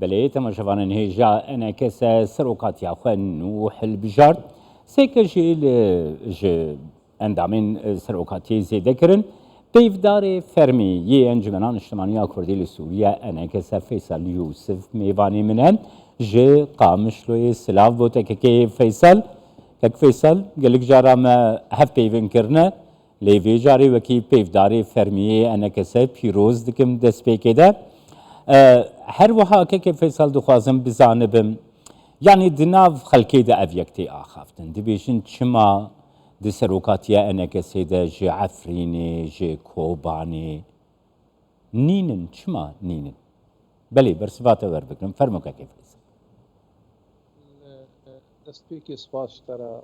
بله تماشاوانن هیجا انکس سروقاتیا خو نوح البجار سکه جیل اندامین سروقاتی زیده کرن پیودار فرمی یه انجمنان اجتماعی کردی سوریه انکس فیصل یوسف میوانی منن جه قامشلوی سلاو بوده که فیصل گلک جارا ما هف پیون کرنه لیوی جاری وکی پیودار فرمی انکس پیروز دکم دست پیکده هر وها که فیصل دخوازم بزانبم یعنی دناف خلکی ده اویکتی آخافتن دبیشن چما ده سروکاتیا انکسی ده جه عفرینی جه کوبانی نینن چما نینن بله برسفاته ور بکنم فرمو که فیصل دستپیکی سپاس ترى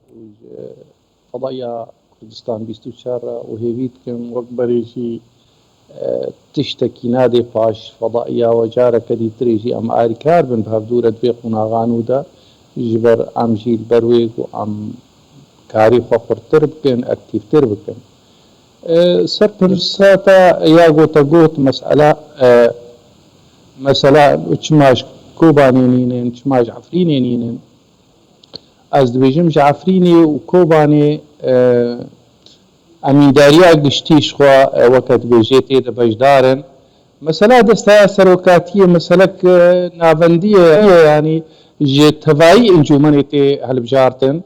قضايا كردستان 24 وهيفيت كم وقبريجي تشتكي نادي باش فضائية وجارة كدي تريجي أم آريكار بن بهفدورة بيقونا غانودا جبر أم جيل برويق وأم كاري فخر تربكن أكتيف تربكن سرپرساتا ياغو تقوت مسألة چماش كوبانينين چماش عفرينينين از دبيجم عفريني وكوباني ئەمینداریە گشتیش خوا وەکەت بێژێتێ دەبەشدارن مەسەلا دەستا سەرۆکاتیە مەسەلەک ناوەندیە ینی ژێ تەڤایی ئەنجومەنێ تێ هەڵبژارتن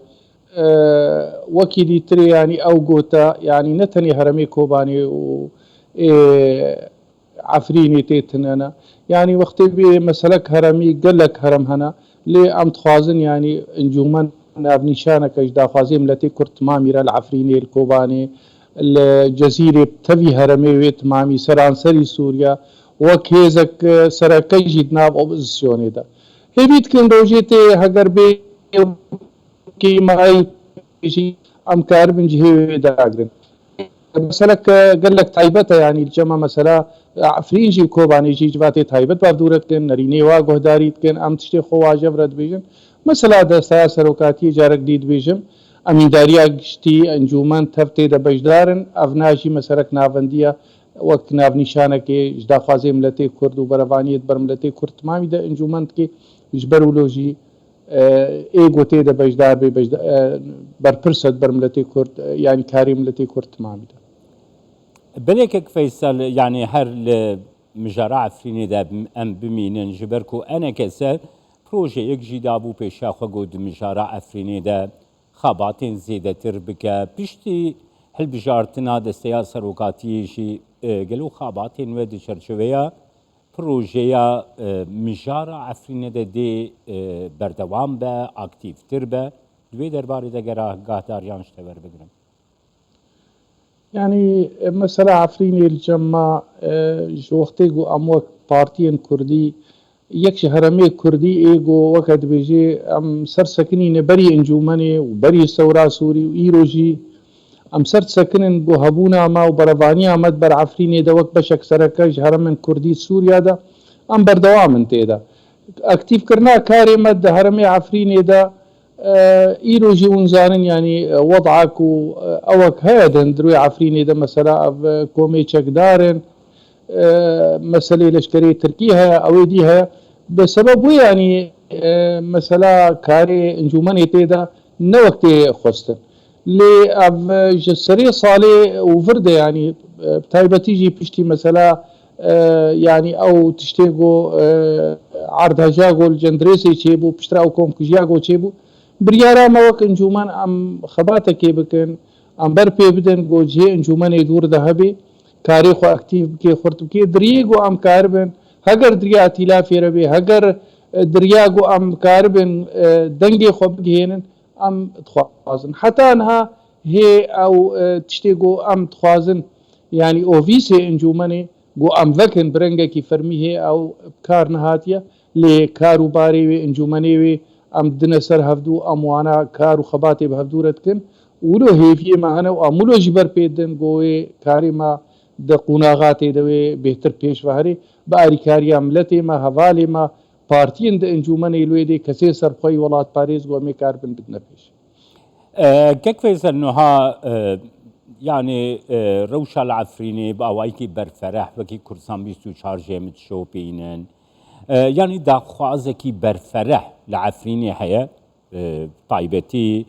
وەکیلی ترێ ینی ئەو گۆتە ینی نەتەنێ هەرەمێ کۆبانێ و عەفرینێ تێتنەنە ینی وەختێ بێ مەسەلەک هەرەمی گەلک هەرەم هەنە لێ ئەم دخوازن ینی ئەنجومەن ناونیشانەکەش داخوازێ ملەتێ کورد تمامیرە لە عەفرینێ کۆبانێ الجزيرة تبي هرمي تمامي سرانسري سوريا وكيزك سركي جدناب اوبوزيسيوني دا هبيت كن روجيتي هگر بي كي ماي شي امكار من جهه داغرن مثلا قال لك تايبته يعني الجمع مثلا عفرين جي كوباني جي جواتي تايبت بابدورت كن نريني وا غهداريت كن ام تشتي خو واجب رد بيجن مثلا د سیاسروکاتی جارك ديد بيجم ئەمینداریە گشتی ئەنجومەن تەفتێ دەبەشدارن ئەڤناژی مەسەرەک ناوەندیە وەک ناونیشانەکێ داخوازێ ملەتێ کورد و بەرەوانیت بەر ملەتێ کورد تمامی دە ئەنجومەندکێ ژبەر ولۆژی ئێگۆ تێ دەبەشدار بێ بەرپرسەت بەر ملەتێ کورد یانی کاری ملەتێ کورد تمامی دە بلێکێک فەیسەل یعنی هەر لە مژارە عەفرینێدا ئەم بمینن ژبەر و ئەنەکەسە پرۆژەیەک ژی دابوو پێشاخە گۆ مژارە عەفرینێدا خاباتين زيادة تربكة بيشتي هالبجارتنا دستيا سروقاتي شي قالوا خاباتين ودي شرشوية بروجيا مجارة عفرين دي بردوام با اكتيف تربة دوي درباري دا قاهدار يانش تبر بقرم يعني مثلا عفرين الجمع جوختيقو اموك بارتين كردي يكش هرمي كردي ايغو وقت بيجي ام سرسكني نبري انجومني وبري ثورة سوري وايروجي ام سرسكنن بو هبونا ما وبرفاني امد بر عفريني دا وقت بشك سركش هرمن كردي سوريا دا ام بردوام انتي دا اكتيف كرنا كاري مد هرمي عفريني دا ايروجي ونزارن يعني وضعك اوك هادن دروي عفريني دا مثلا كومي تشك دارن مسألة لشكرية تركيها أو ديها بسبب يعني مثلا كاري انجوماني تيدا نوقتي خستن لي اب جسري صالي وفرده يعني بتايبتي جي بشتي مثلا يعني او تشتيغو عرضها جاغو الجندريسي تشيبو بشتراو كوم كجياغو تشيبو بريارا ما وك انجومان ام خباتا كي بكن ام بربي بدن جو جي انجوماني دور ذهبي کاری خو اکتیو کې خورت کې دریګو ام کاربن هگر دریا اتیلا فیربه هگر دریاګو ام کاربن دنګي خو بګینن ام تخوازن حتى انها هي او تشتيګو ام تخوازن يعني اوفيسي انجومني جو ام ذكن برنګه کی فرمی هي او کار نهاتيه لکاروباري انجومني وي ام دنسر هفدو اموانا کارو خباتي بهفدورت کن ولو هيفي معنا وامولو جبر بيدن جوي کاری ما د قوناغاتي دوي بهتر پیش وهري باريكاري عملتي ما حوالي ما پارتين د انجومن الوي دي كسي سرخوي ولات باريس قومي كاربن بدنا پیش كيف انها يعني روشة العفريني باوايكي برفرح وكي كرسان بيستو شارجي متشوبينن يعني داخوازكي برفرح لعفريني هيا طيبتي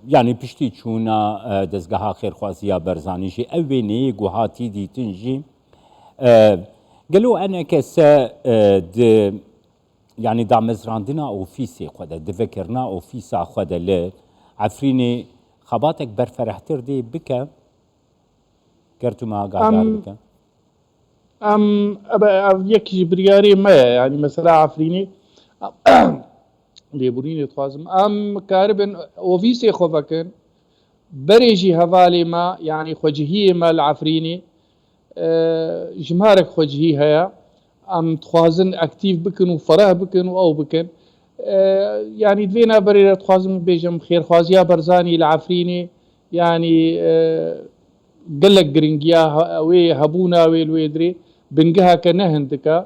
يعني بشتي چونا دزگاه خیرخوازیا برزانی جی اوینی گوهاتی دیتن جی قالوا انا كسا يعني دا مزراندنا اوفيسي خدا دفكرنا اوفيسا خدا ل عفريني خباتك برفرحتر دي بك كرتو ما قاعد بك يكي برياري ما يعني مثلا عفريني ليبوريني تخازم كاربن اوفيسي خوفكن بريجي هفالي ما يعني خوجهي ما العفريني جمارك خوجهي هيا تخوازن اكتيف بكن وفرح بكن او بكن يعني دفينا بريرة تخوازن بيجم خير خوازيا برزاني العفريني يعني قلق قرنقيا وي هبونا وي الويدري بنقها كنهندكا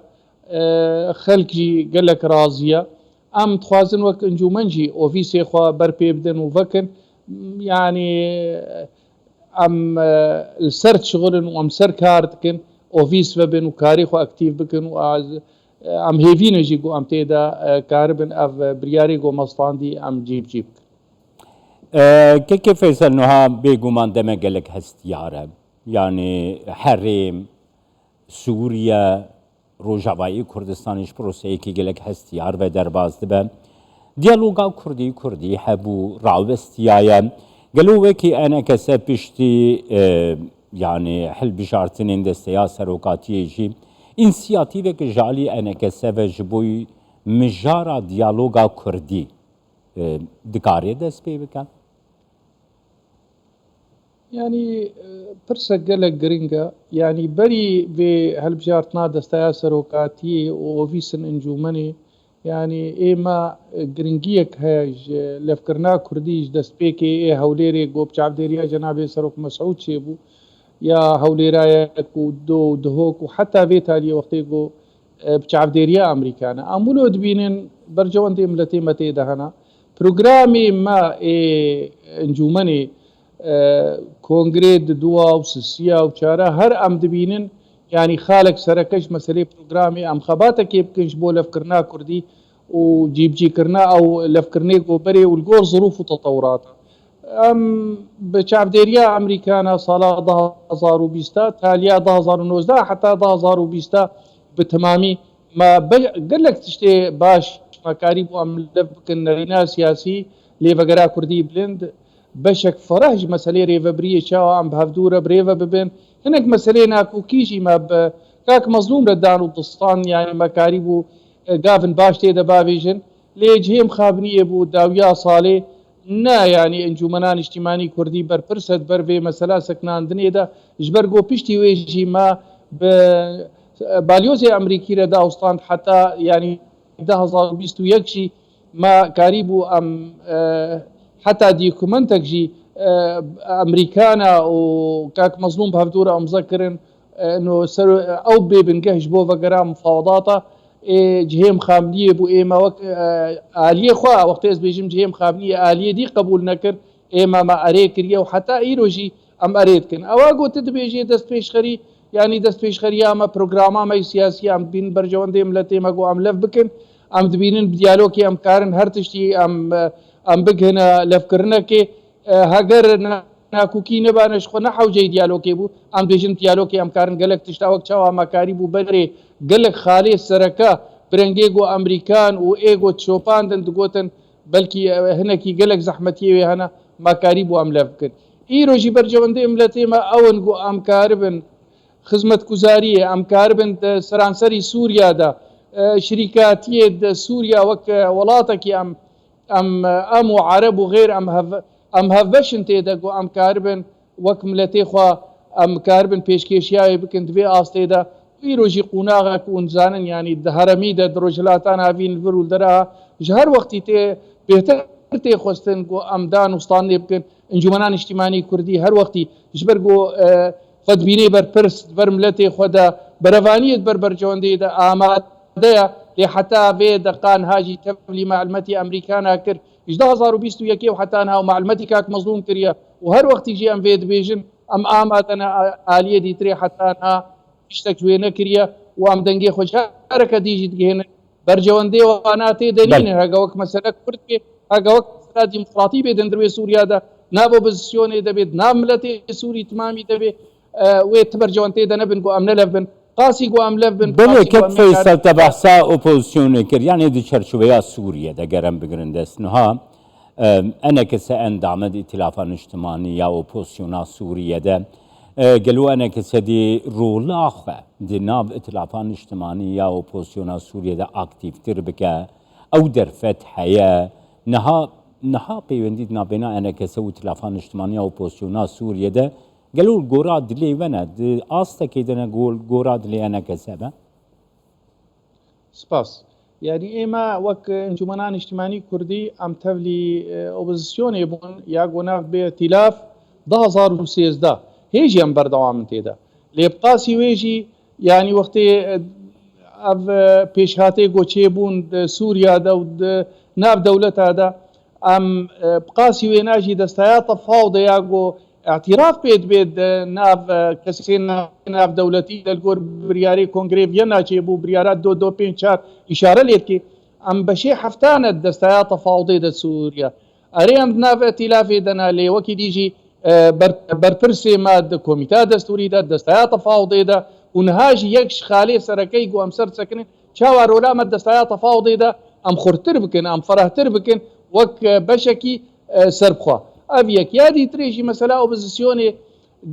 خلقي قلق رازية تخوازن وك انجومنجي اوفيسي خوا بربي بدن وفكن يعني السرت شغل سر كارتكن اوفيس وبن وكاريخو اكتيف بكن هيفين جيجو تيدا كاربن اف برياري جو مصطاندي جيب كيف انها بيقومان دما قالك هستيارة يعني حريم سوريا روجاوایی کردستانش پروسه کی گلک هستیار و درباز دبن دیالوگا کردی حبو راوستیایم قالوا وكي انا كسبشتي يعني حل بشارتين دستيا سروقاتي جي انسياتيفك جالي انا كسب جبوي مجارا ديالوغا كردي دكاري دس بيبكا يعني برسا قلق قرنقا يعني بري بهالبجارتنا دستيا سروقاتي وفيسن انجومني يعني ايما قرنقيك هاج لفكرنا كرديج دست بيكي ايه هوليري قوب شعبديريا جنابي سروك مسعود شيبو يا هوليرايك ودو دهوك وحتى بيتالي وقتيقو بشعبديريا امريكانا امولو دبينن برجوان دي ملتي متي دهنا بروغرامي ما ايه انجومني كونغريد دوا وسسيا وشارا هر ام دبينن يعني خالق سركش مسألة بروغرامي ام خباتك يبكنش بو لفكرنا كردي وجيب كرنا او لفكرني بري والجور ظروف وتطورات بشعب ديريا امريكانا صالا 2020 تاليا 2019 حتى 2020 بتمامي ما قال لك تشتي باش مكاري بو ام لفكن رينا سياسي لي فقرا كردي بلند بشك فرهج مسألة ريفا بريه شاو عم بهفدورة بريفا ببن هناك مسألة ناكو كيجي ما كاك مظلوم ردان ودستان يعني مكاريبو قافن باش تيدا بافيجن ليجهيم خابنية بو داويا صالي نا يعني انجومنان اجتماعي كردي بر برسد بر في مسألة سكنان دنيدا جبرقو بيشتي ويجي ما باليوزي امريكي ردا وستان حتى يعني 2021 شي ما كاريبو ام حتى ديكومنتك جي امريكانا وكاك مظلوم بهفتورة مذكرن انه او بنقهج بو فقرا مفاوضاتا جهيم خامنية بو ايما وك آلية خوا وقت از بيجم جهيم خامنية آلية دي قبول نكر ايما ما اريكريا وحتى ايروجي ام اريدكن اواقو تدبيجي دست پیشخري يعني دست پیشخري اما پروگراما ما سياسي ام بين برجوان دي ملتي ماقو ام لف بكن ام دبينن بديالوكي ام كارن هر تشتي ام بگهنا لفكرنا كي هاگر ناكوكي نبانش خو نحو جي ديالوكي بو ام بيجن ديالوكي ام كارن قالك تشتاوك چاوا مكاري بو بدري قالك خالي سركا برنجيغو امريكان و ايغو تشوبان دن دقوتن بلكي هناكي قالك زحمتي هنا مكاري بو ام لفكن ايرو جي برجوندي املتي ما اونغو ام كاربن خدمة كوزارية ام كاربن سرانسري سوريا دا شركاتية دا سوريا وك ولاتك ام وعرب وغير ام هفشن تيدا ام كاربن وك ملتي خوا ام كاربن بيشكيشياي بكن دبي استيدا ويروجي قناغك ونزانن يعني الهرمي دا دروجلاتان هافين الفرول درا جهر وقتي تي بهتر تي خوستن ام دان وسطان بكن انجمنان اجتماعي كردي هر وقتي جبرغو قد بيني بر برس بر ملتي خدا برفانية بر جوندي دا آماد دا لحتى في دقان هاجي تبلي معلوماتي امريكانا كر 2021 وحتى انها معلوماتي كاك مظلوم كريا وهر وقت يجي ام فيد بيجن ام امات انا اليه دي تري حتى انها اشتك وينا كريا وام دنگی خوش هرک دیجی دگهن برجوانده واناتی دنین هاگا وک مسئله کرد به هاگا وک مسئله دیمقراطی به دندروی سوریا دا ناب اپوزیسیون دا بید ناب ملت سوری تمامی دا بید ویت برجوانده دا نبن گو ام نلف بن قاسی گو ام لف بن بله که فیصل تبحثا اپوزیسیون کر یعنی دی چرچوبه سوریه دا گرم بگرن دستنها انا كسا اندعمد ائتلافان اجتماعي يا اوبوزيونا سوريا ده قالوا انا كسا دي رولاخه دي ناف ائتلافان اجتماعي يا اوبوزيونا سوريا ده اكتيف تربكه او درفت حياه نها بيونديد نابنا انا كسا ائتلافان اجتماعي يا اوبوزيونا سوريا ده قالوا الجورا دلي ونا استا كيدنا قول جورا دلي انا كسا سپاس يعني إما وك انجمنان اجتماعي كردي أم تبلي أوبوزيسيون يبون ياقونا بائتلاف 2013 هيجي أم بردوام تيدا ليبقاسي ويجي يعني وقت أف بيشهاتي قوشي بون سوريا دا ناب دولتها دا أم بقاسي ويناجي دستايات فاوض ياقو اعتراف بيد ناف كسين ناف دولتي دلقور برياري كونغري فيينا جيبو بريارات دو بين شهر اشاره ليتكي ام بشي حفتان الدستايا تفاوضي دا سوريا اريم ناف ائتلافي دنا لي وكي ديجي برپرسي ماد كوميتا دستوري دا دستايا تفاوضي دا ونهاجي يكش خالي سركي جو ام سر سكن شاور ولا مد دستايا تفاوضي دا ام خرتر بكن ام فرهتر بكن وك بشكي سربخوا افيك يادي تريجي مثلا اوبوزيسيوني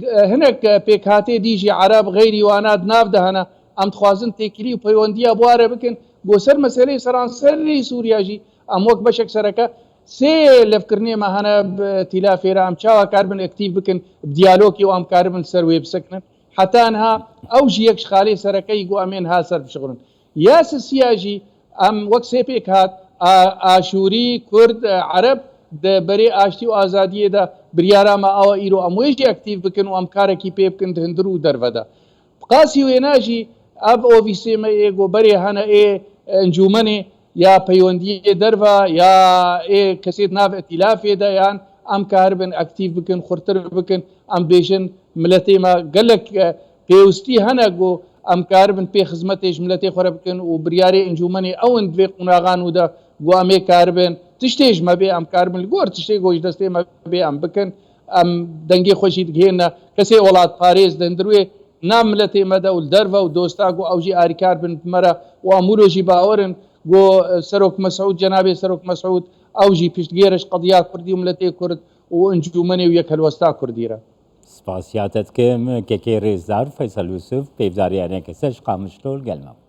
هناك بيكاتي ديجي عرب غيري واناد نافده هنا ام تخوازن تيكلي وبيونديا بواره بكن بوسر مسألة سران سري سوريا جي ام وك بشك سركا سي لفكرني ما هنا بتلافي رام شاوا كاربن اكتيف بكن بديالوكي وام كاربن سر ويب سكن حتى انها اوجي يكش خالي سركي يقو امين ها سر بشغلن ياس السياجي ام وك سي بيكات اشوري كرد عرب د بری آشتی و آزادی دا بریارا ما او ایرو امویجی اکتیو بکن و امکاره کی پیب کن هندرو در ودا قاسی و اناجی اب اوفیسی ما ایگو بری هنه ای انجومنی یا پیوندی دروا یا ای کسید ناف ائتلافی دا یان امکار بن اکتیو بکن خورتر بکن ام بیشن ملتی ما گلک پیوستی هنه گو امکار بن پی خدمتش ملتی خور بکن و بریاری انجومنی او اندوی قناغانو دا گو امی کاربن تشتيج ما بي ام كارمن الجور تشتي جوج دستي ما بي ام بكن ام دنگي خوشي دهينا كسي ولاد باريس دندروي ناملتي مدى والدرفا ودوستاغو اوجي اريكار بن مرة وامولوجي باورن جو سروك مسعود جنابي سروك مسعود اوجي بيشتغيرش قضيات كردي ملتي كرد وانجومني ويك الوستا كرديرا سپاسیاتت که رزدار فیصل یوسف پیفداری انکسش قامشلول گلمم